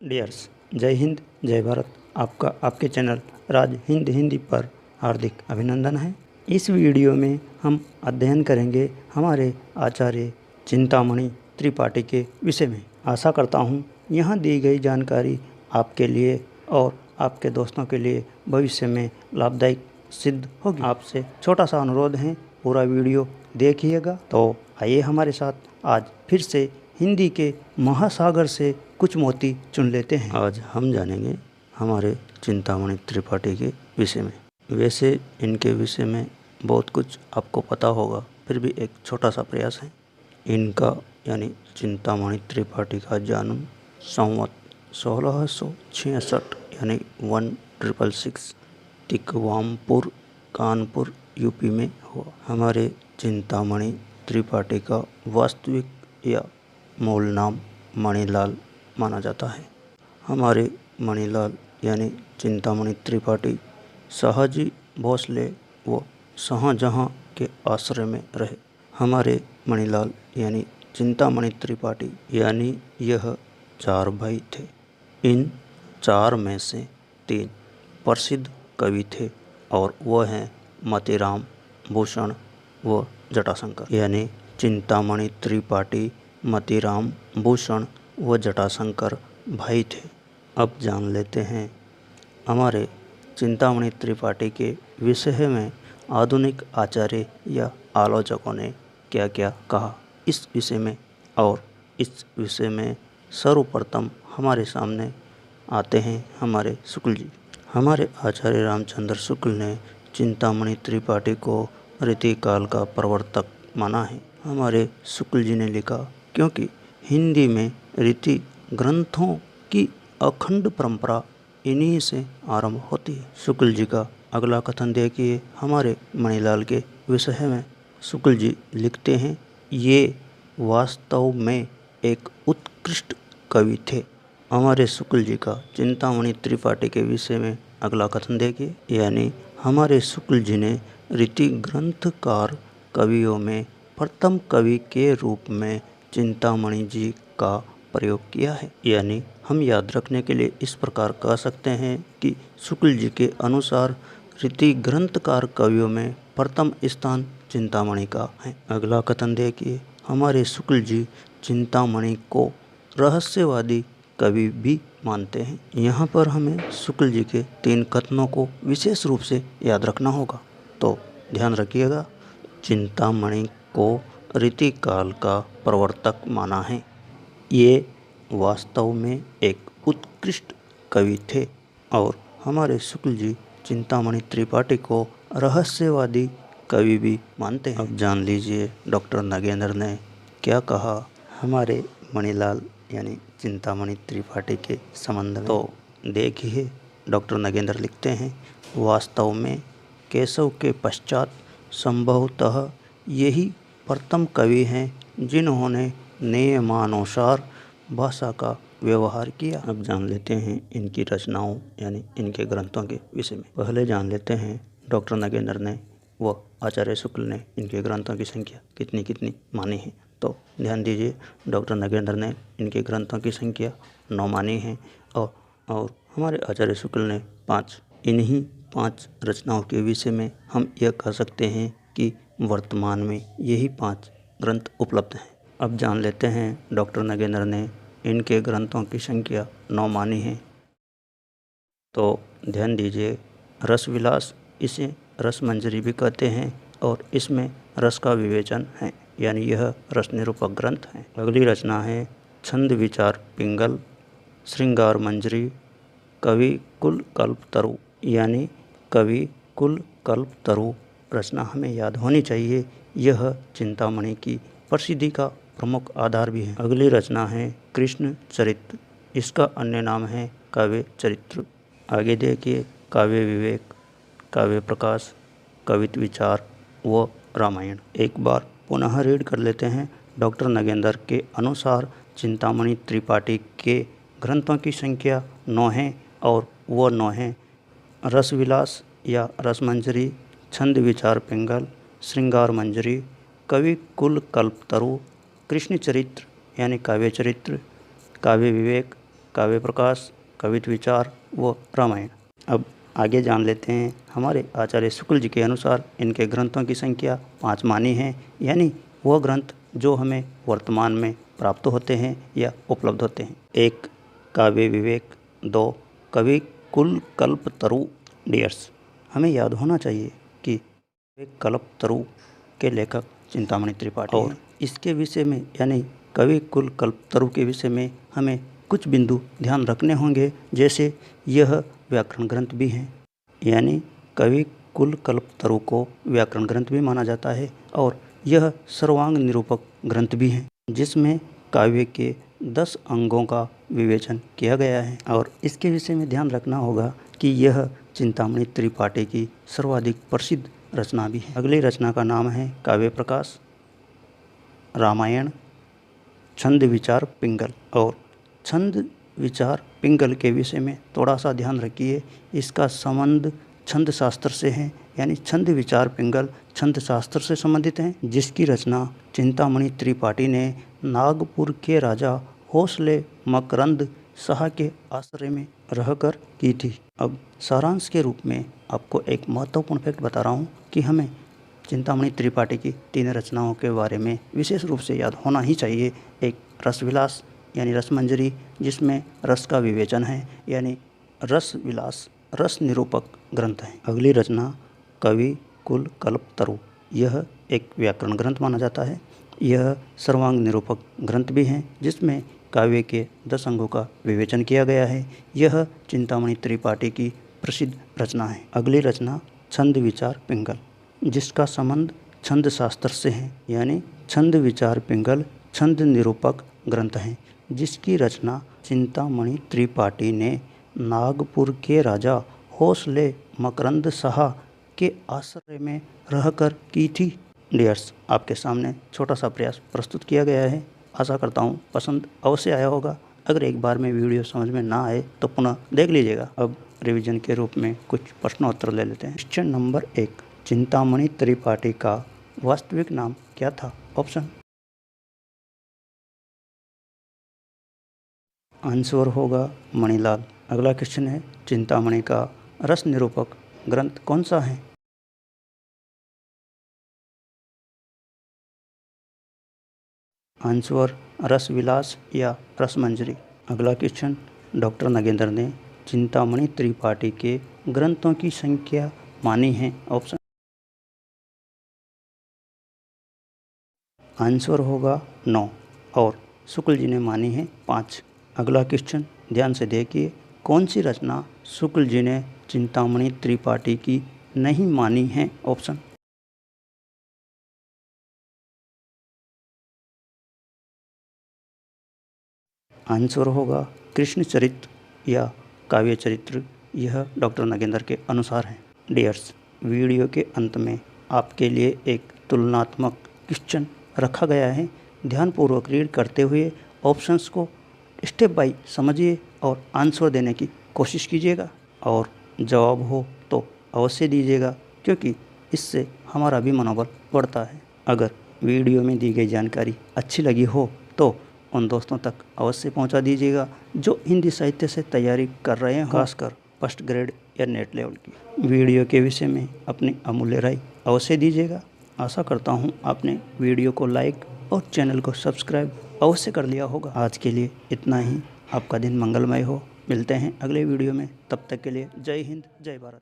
Dears, जय हिंद जय भारत। आपका आपके चैनल राज हिंद हिंदी पर हार्दिक अभिनंदन है। इस वीडियो में हम अध्ययन करेंगे हमारे आचार्य चिंतामणि त्रिपाठी के विषय में। आशा करता हूँ यहाँ दी गई जानकारी आपके लिए और आपके दोस्तों के लिए भविष्य में लाभदायक सिद्ध होगी। आपसे छोटा सा अनुरोध है, पूरा वीडियो देखिएगा। तो आइए हमारे साथ आज फिर से हिंदी के महासागर से कुछ मोती चुन लेते हैं। आज हम जानेंगे हमारे चिंतामणि त्रिपाठी के विषय में। वैसे इनके विषय में बहुत कुछ आपको पता होगा, फिर भी एक छोटा सा प्रयास है। इनका यानी चिंतामणि त्रिपाठी का जन्म संवत 1666 यानी 1666 तिकवामपुर कानपुर यूपी में हुआ। हमारे चिंतामणि त्रिपाठी का वास्तविक या मूल नाम मणिलाल माना जाता है। हमारे मणिलाल यानी चिंतामणि त्रिपाठी शाहजी भोसले व शाहजहां के आश्रय में रहे। हमारे मणिलाल यानी चिंतामणि त्रिपाठी यानी यह 4 भाई थे। इन 4 में से 3 प्रसिद्ध कवि थे और वह हैं मोतीराम, भूषण व जटाशंकर। यानी चिंतामणि त्रिपाठी मोतीराम, भूषण व जटाशंकर भाई थे। अब जान लेते हैं हमारे चिंतामणि त्रिपाठी के विषय में आधुनिक आचार्य या आलोचकों ने क्या क्या कहा इस विषय में। और इस विषय में सर्वप्रथम हमारे सामने आते हैं हमारे शुक्ल जी। हमारे आचार्य रामचंद्र शुक्ल ने चिंतामणि त्रिपाठी को रीतिकाल का प्रवर्तक माना है। हमारे शुक्ल जी ने लिखा, क्योंकि हिंदी में रीति ग्रंथों की अखंड परंपरा इन्हीं से आरंभ होती है। शुक्ल जी का अगला कथन देखिए हमारे मणिलाल के विषय में। शुक्ल जी लिखते हैं, ये वास्तव में एक उत्कृष्ट कवि थे। हमारे शुक्ल जी का चिंतामणि त्रिपाठी के विषय में अगला कथन देखिए, यानी हमारे शुक्ल जी ने रीति ग्रंथकार कवियों में प्रथम कवि के रूप में चिंतामणि जी का प्रयोग किया है। यानी हम याद रखने के लिए इस प्रकार कह सकते हैं कि शुक्ल जी के अनुसार रीति ग्रंथकार कवियों में प्रथम स्थान चिंतामणि का है। अगला कथन देखिए, हमारे शुक्ल जी चिंतामणि को रहस्यवादी कवि भी मानते हैं। यहाँ पर हमें शुक्ल जी के 3 कथनों को विशेष रूप से याद रखना होगा, तो ध्यान रखिएगा। चिंतामणि को रीतिकाल का प्रवर्तक माना है, ये वास्तव में एक उत्कृष्ट कवि थे। और हमारे शुक्ल जी चिंतामणि त्रिपाठी को रहस्यवादी कवि भी मानते हैं। अब जान लीजिए डॉक्टर नगेंद्र ने क्या कहा हमारे मणिलाल यानी चिंतामणि त्रिपाठी के संबंध में। तो देखिए डॉक्टर नगेंद्र लिखते हैं, वास्तव में केशव के पश्चात संभवतः यही प्रथम कवि हैं जिन्होंने नियमानुसार भाषा का व्यवहार किया। अब जान लेते हैं इनकी रचनाओं यानी इनके ग्रंथों के विषय में। पहले जान लेते हैं डॉक्टर नगेंद्र ने व आचार्य शुक्ल ने इनके ग्रंथों की संख्या कितनी कितनी मानी है। तो ध्यान दीजिए, डॉक्टर नगेंद्र ने इनके ग्रंथों की संख्या 9 मानी है और हमारे आचार्य शुक्ल ने 5। इन्हीं 5 रचनाओं के विषय में हम यह कह सकते हैं कि वर्तमान में यही 5 ग्रंथ उपलब्ध हैं। अब जान लेते हैं डॉक्टर नगेंद्र ने इनके ग्रंथों की संख्या 9 मानी है। तो ध्यान दीजिए, रसविलास इसे रसमंजरी भी कहते हैं और इसमें रस का विवेचन है, यानी यह रस निरूपक ग्रंथ है। अगली रचना है छंद विचार पिंगल, श्रृंगार मंजरी, कवि कुल कल्पतरु, यानी कवि कुल कल्पतरु रचना हमें याद होनी चाहिए। यह चिंतामणि की प्रसिद्धि का प्रमुख आधार भी है। अगली रचना है कृष्ण चरित्र, इसका अन्य नाम है काव्य चरित्र। आगे देखिए काव्य विवेक, काव्य प्रकाश, कवित्व विचार व रामायण। एक बार पुनः रीड कर लेते हैं। डॉक्टर नगेंद्र के अनुसार चिंतामणि त्रिपाठी के ग्रंथों की संख्या 9 है और वह 9 हैं रसविलास या रसमंजरी, छंद विचार पिंगल, श्रृंगार मंजरी, कवि कुल कल्पतरु, कृष्ण चरित्र यानी काव्य चरित्र, काव्य विवेक, काव्य प्रकाश, कवित्व विचार व रामायण। अब आगे जान लेते हैं। हमारे आचार्य शुक्ल जी के अनुसार इनके ग्रंथों की संख्या 5 मानी है, यानी वह ग्रंथ जो हमें वर्तमान में प्राप्त होते हैं या उपलब्ध होते हैं। 1. काव्य विवेक। 2. कवि कुल कल्पतरु। डियर्स, हमें याद होना चाहिए कि कल्पतरु के लेखक चिंतामणि त्रिपाठी और इसके विषय में यानी कवि कुल कल्पतरु के विषय में हमें कुछ बिंदु ध्यान रखने होंगे। जैसे यह व्याकरण ग्रंथ भी हैं, यानी कवि कुल कल्पतरु को व्याकरण ग्रंथ भी माना जाता है और यह सर्वांग निरूपक ग्रंथ भी है, जिसमें काव्य के 10 अंगों का विवेचन किया गया है। और इसके विषय में ध्यान रखना होगा कि यह चिंतामणि त्रिपाठी की सर्वाधिक प्रसिद्ध रचना भी है। अगली रचना का नाम है काव्य प्रकाश, रामायण, छंद विचार पिंगल। और छंद विचार पिंगल के विषय में थोड़ा सा ध्यान रखिए, इसका संबंध छंद शास्त्र से है, यानी छंद विचार पिंगल छंद शास्त्र से संबंधित हैं, जिसकी रचना चिंतामणि त्रिपाठी ने नागपुर के राजा होसले मकरंद शाह के आश्रय में रहकर की थी। अब सारांश के रूप में आपको एक महत्वपूर्ण फैक्ट बता रहा हूँ कि हमें चिंतामणि त्रिपाठी की 3 रचनाओं के बारे में विशेष रूप से याद होना ही चाहिए। एक रसविलास यानी रसमंजरी, जिसमें रस का विवेचन है, यानी रसविलास रस निरूपक ग्रंथ है। अगली रचना कवि कुल कल्पतरु, यह एक व्याकरण ग्रंथ माना जाता है। यह सर्वांग निरूपक ग्रंथ भी है, जिसमें काव्य के 10 अंगों का विवेचन किया गया है। यह चिंतामणि त्रिपाठी की प्रसिद्ध रचना है। अगली रचना छंद विचार पिंगल, जिसका संबंध छंद शास्त्र से है, यानी छंद विचार पिंगल छंद निरूपक ग्रंथ है, जिसकी रचना चिंतामणि त्रिपाठी ने नागपुर के राजा होसले मकरंद शाह के आश्रय में रहकर की थी। डियर्स, आपके सामने छोटा सा प्रयास प्रस्तुत किया गया है। आशा करता हूँ पसंद अवश्य आया होगा। अगर एक बार में वीडियो समझ में ना आए तो पुनः देख लीजिएगा। अब रिवीजन के रूप में कुछ प्रश्नोत्तर ले लेते हैं। क्वेश्चन नंबर 1, चिंतामणि त्रिपाठी का वास्तविक नाम क्या था? ऑप्शन आंसर होगा मणिलाल। अगला क्वेश्चन है, चिंतामणि का रस निरूपक ग्रंथ कौन सा है? आंसर रसविलास या रसमंजरी। अगला क्वेश्चन, डॉक्टर नगेंद्र ने चिंतामणि त्रिपाठी के ग्रंथों की संख्या मानी है? ऑप्शन आंसर होगा 9 और शुक्ल जी ने मानी है 5। अगला क्वेश्चन ध्यान से देखिए, कौन सी रचना शुक्ल जी ने चिंतामणि त्रिपाठी की नहीं मानी है? ऑप्शन आंसर होगा कृष्ण चरित्र या काव्य चरित्र। यह डॉक्टर नगेंद्र के अनुसार है। डियर्स, वीडियो के अंत में आपके लिए एक तुलनात्मक क्वेश्चन रखा गया है। ध्यानपूर्वक रीड करते हुए ऑप्शंस को स्टेप बाय समझिए और आंसर देने की कोशिश कीजिएगा, और जवाब हो तो अवश्य दीजिएगा, क्योंकि इससे हमारा भी मनोबल बढ़ता है। अगर वीडियो में दी गई जानकारी अच्छी लगी हो तो उन दोस्तों तक अवश्य पहुंचा दीजिएगा जो हिंदी साहित्य से तैयारी कर रहे हैं, खासकर फर्स्ट ग्रेड या नेट लेवल की। वीडियो के विषय में अपनी अमूल्य राय अवश्य दीजिएगा। आशा करता हूं आपने वीडियो को लाइक और चैनल को सब्सक्राइब अवश्य कर लिया होगा। आज के लिए इतना ही। आपका दिन मंगलमय हो। मिलते हैं अगले वीडियो में। तब तक के लिए जय हिंद, जय भारत।